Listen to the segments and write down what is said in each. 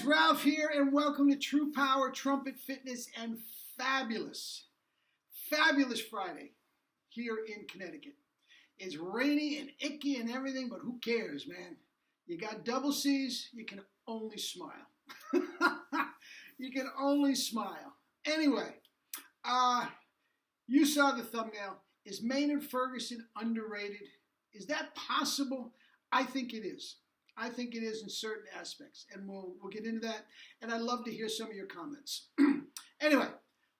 Ralph here, and welcome to True Power Trumpet Fitness and Fabulous Friday here in Connecticut. It's rainy and icky and everything, but who cares, man? You got double C's, you can only smile. You can only smile. Anyway, you saw the thumbnail. Is Maynard Ferguson underrated? Is that possible? I think it is. I think it is in certain aspects, and we'll get into that, and I'd love to hear some of your comments. Anyway,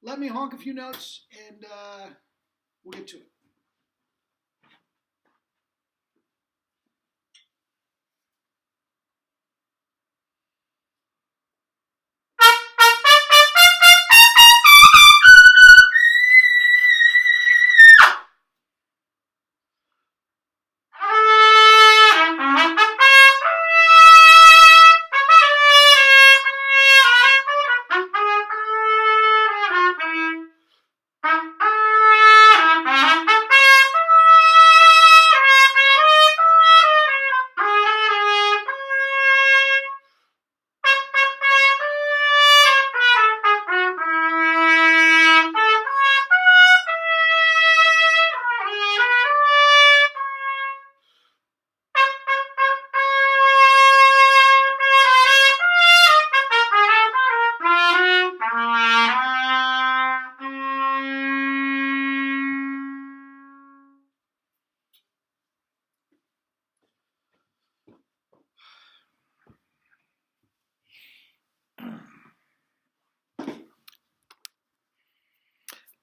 let me honk a few notes, and we'll get to it.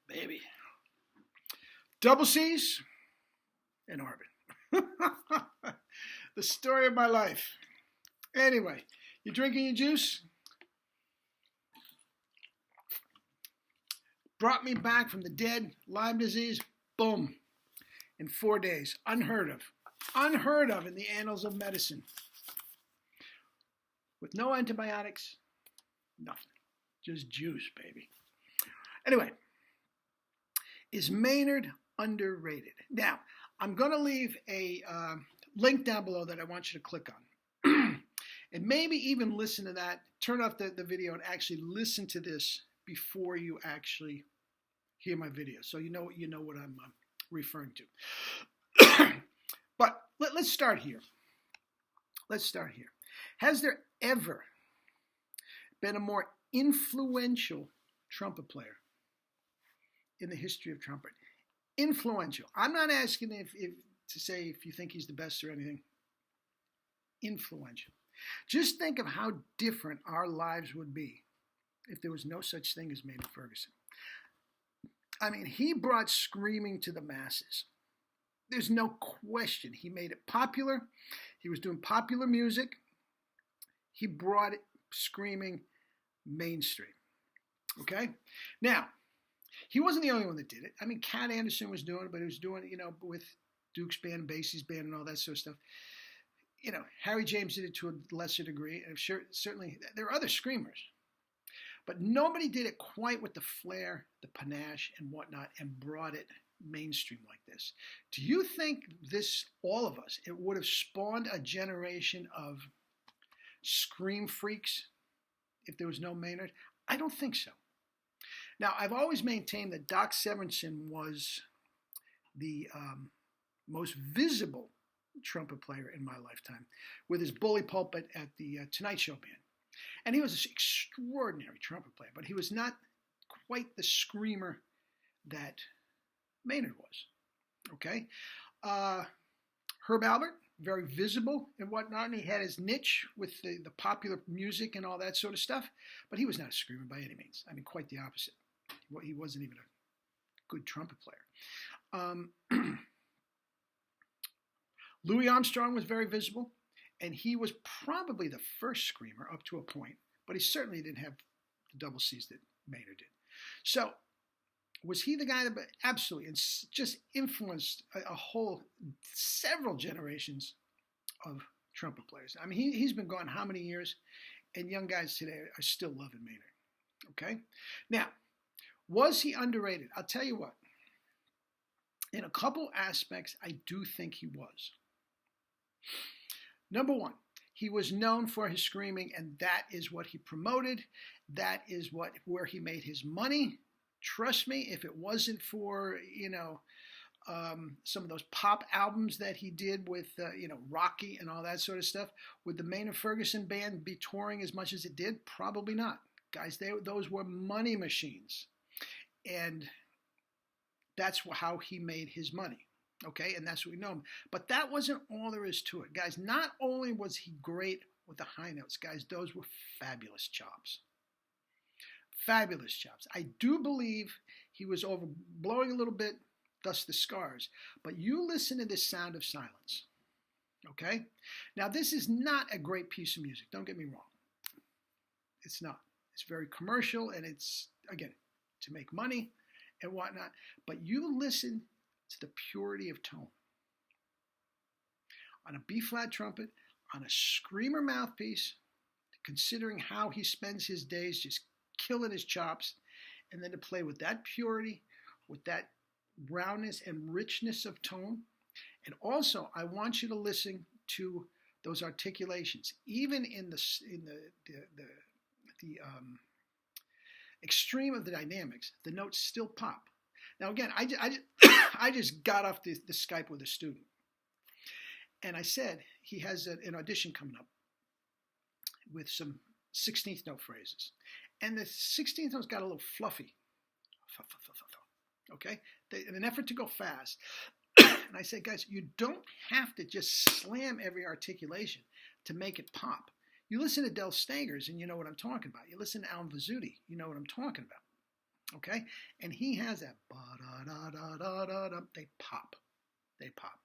Baby. Double C's and Arvin. The story of my life. Anyway, you drinking your juice? Brought me back from the dead, Lyme disease, boom, in 4 days. Unheard of. Unheard of in the annals of medicine. With no antibiotics, nothing. Just juice, baby. Anyway. Is Maynard underrated? Now, I'm going to leave a link down below that I want you to click on. And maybe even listen to that. Turn off the video and actually listen to this before you actually hear my video. So you know what I'm referring to. But let's start here. Let's start here. Has there ever been a more influential trumpet player in the history of trumpet? Influential. I'm not asking to say if you think he's the best or anything. Influential. Just think of how different our lives would be if there was no such thing as Maynard Ferguson. I mean, he brought screaming to the masses. There's no question. He made it popular. He was doing popular music. He brought it screaming mainstream. Okay? Now, he wasn't the only one that did it. I mean, Cat Anderson was doing it, but he was doing it, with Duke's band, Basie's band, and all that sort of stuff. Harry James did it to a lesser degree, and I'm sure certainly there are other screamers. But nobody did it quite with the flair, the panache, and whatnot, and brought it mainstream like this. Do you think all of us, it would have spawned a generation of scream freaks if there was no Maynard? I don't think so. Now, I've always maintained that Doc Severinsen was the most visible trumpet player in my lifetime with his bully pulpit at the Tonight Show band. And he was an extraordinary trumpet player, but he was not quite the screamer that Maynard was. Okay? Herb Alpert, very visible and whatnot, and he had his niche with the popular music and all that sort of stuff, but he was not a screamer by any means. I mean, quite the opposite. He wasn't even a good trumpet player. Louis Armstrong was very visible, and he was probably the first screamer up to a point, but he certainly didn't have the double C's that Maynard did. So, was he the guy that absolutely, and just influenced several generations of trumpet players? I mean, he's been gone how many years, and young guys today are still loving Maynard. Okay? Now, was he underrated? I'll tell you what. In a couple aspects, I do think he was. Number one, He was known for his screaming, and that is what he promoted. That is where he made his money. Trust me, if it wasn't for, some of those pop albums that he did with, Rocky and all that sort of stuff, would the Maynard Ferguson band be touring as much as it did? Probably not. Guys, those were money machines. And that's how he made his money. Okay, and that's what we know him. But that wasn't all there is to it. Guys, not only was he great with the high notes, guys, those were fabulous chops. Fabulous chops. I do believe he was overblowing a little bit, thus the scars. But you listen to this Sound of Silence. Okay? Now, this is not a great piece of music. Don't get me wrong. It's not. It's very commercial, and it's, again, to make money and whatnot. But you listen to the purity of tone. On a B-flat trumpet, on a screamer mouthpiece, considering how he spends his days just killing his chops, and then to play with that purity, with that roundness and richness of tone. And also, I want you to listen to those articulations. Even in the extreme of the dynamics, the notes still pop. Now, again, I just got off the Skype with a student, and I said he has an audition coming up with some 16th note phrases. And the 16th note's got a little fluffy. Okay? In an effort to go fast. And I said, guys, you don't have to just slam every articulation to make it pop. You listen to Del Stagers and you know what I'm talking about. You listen to Alan Vizzuti, you know what I'm talking about. Okay? And he has that ba-da-da-da-da-da-da. They pop. They pop.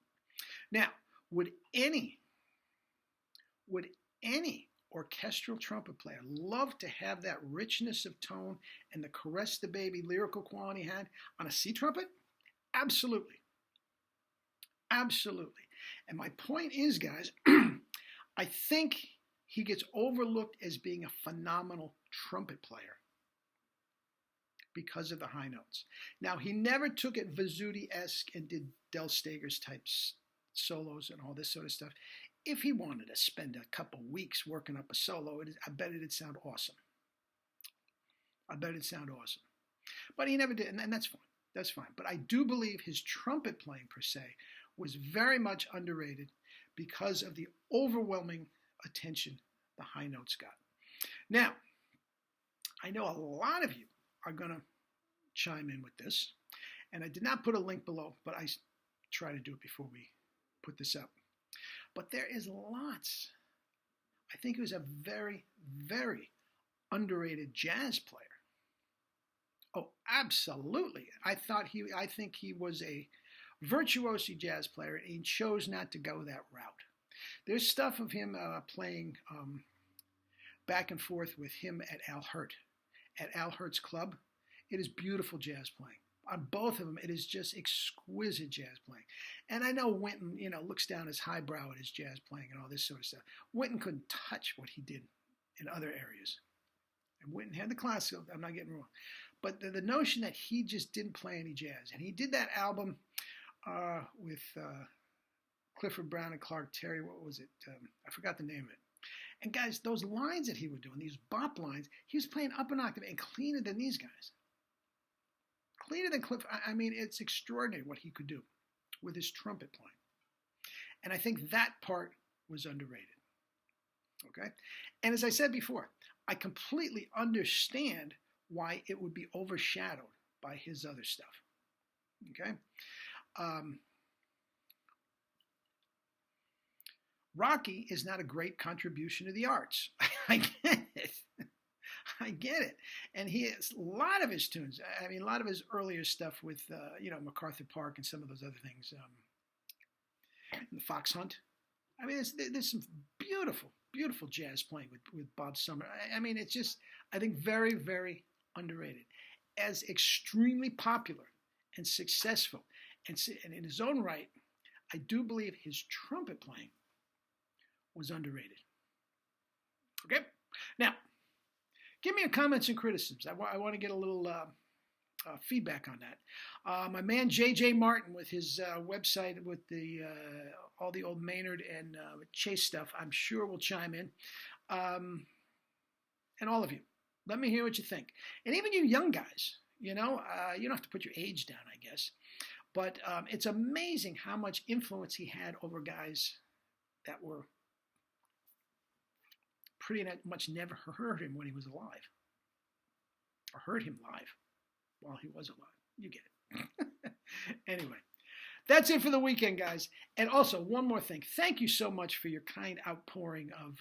Now, would any orchestral trumpet player love to have that richness of tone and the caress the baby lyrical quality he had on a C trumpet? Absolutely. Absolutely. And my point is, guys, I think he gets overlooked as being a phenomenal trumpet player because of the high notes. Now, he never took it Vizzuti-esque and did Del Stagers type solos and all this sort of stuff. If he wanted to spend a couple weeks working up a solo, I bet it'd sound awesome. I bet it'd sound awesome. But he never did, and that's fine. That's fine. But I do believe his trumpet playing, per se, was very much underrated because of the overwhelming attention the high notes got. Now, I know a lot of you are going to chime in with this, and I did not put a link below, but I try to do it before we put this up. But there is lots. I think he was a very, very underrated jazz player. Oh, absolutely. I think he was a virtuoso jazz player, and he chose not to go that route. There's stuff of him playing back and forth with him at Al Hurt's club. It is beautiful jazz playing. On both of them, it is just exquisite jazz playing. And I know Wynton, looks down his highbrow at his jazz playing and all this sort of stuff. Wynton couldn't touch what he did in other areas. And Wynton had the classical, I'm not getting wrong. But the notion that he just didn't play any jazz. And he did that album with Clifford Brown and Clark Terry. What was it? I forgot the name of it. And guys, those lines that he was doing, these bop lines, he was playing up an octave and cleaner than these guys. Cleaner than Cliff. I mean, it's extraordinary what he could do with his trumpet playing. And I think that part was underrated. Okay? And as I said before, I completely understand why it would be overshadowed by his other stuff. Okay? Rocky is not a great contribution to the arts. I get it. I get it. And he has a lot of his tunes. I mean, a lot of his earlier stuff with, MacArthur Park and some of those other things. The Fox Hunt. I mean, there's some beautiful, beautiful jazz playing with Bob Summer. I mean, it's just, I think, very, very underrated. As extremely popular and successful. And in his own right, I do believe his trumpet playing was underrated. Okay? Now, give me your comments and criticisms. I want to get a little feedback on that. My man J.J. Martin with his website with the all the old Maynard and Chase stuff, I'm sure will chime in. And all of you, let me hear what you think. And even you young guys, you don't have to put your age down, I guess. But it's amazing how much influence he had over guys that were pretty much never heard him when he was alive. Or heard him live while he was alive. You get it. Anyway, that's it for the weekend, guys. And also, one more thing. Thank you so much for your kind outpouring of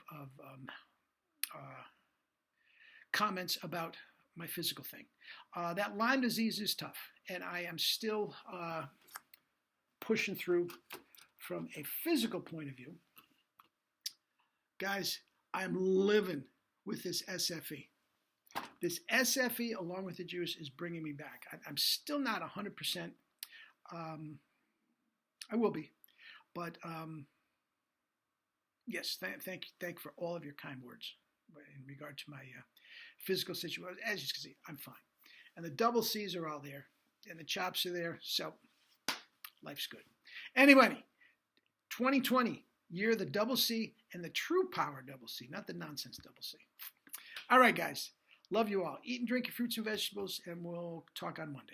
comments about my physical thing. That Lyme disease is tough, and I am still pushing through from a physical point of view. Guys, I'm living with this SFE. This SFE, along with the juice, is bringing me back. I'm still not 100%. I will be. But yes, thank you for all of your kind words in regard to my physical situation. As you can see, I'm fine. And the double C's are all there, and the chops are there, so life's good. Anyway, 2020, year of the double C and the true power double C, not the nonsense double C. All right, guys. Love you all. Eat and drink your fruits and vegetables, and we'll talk on Monday.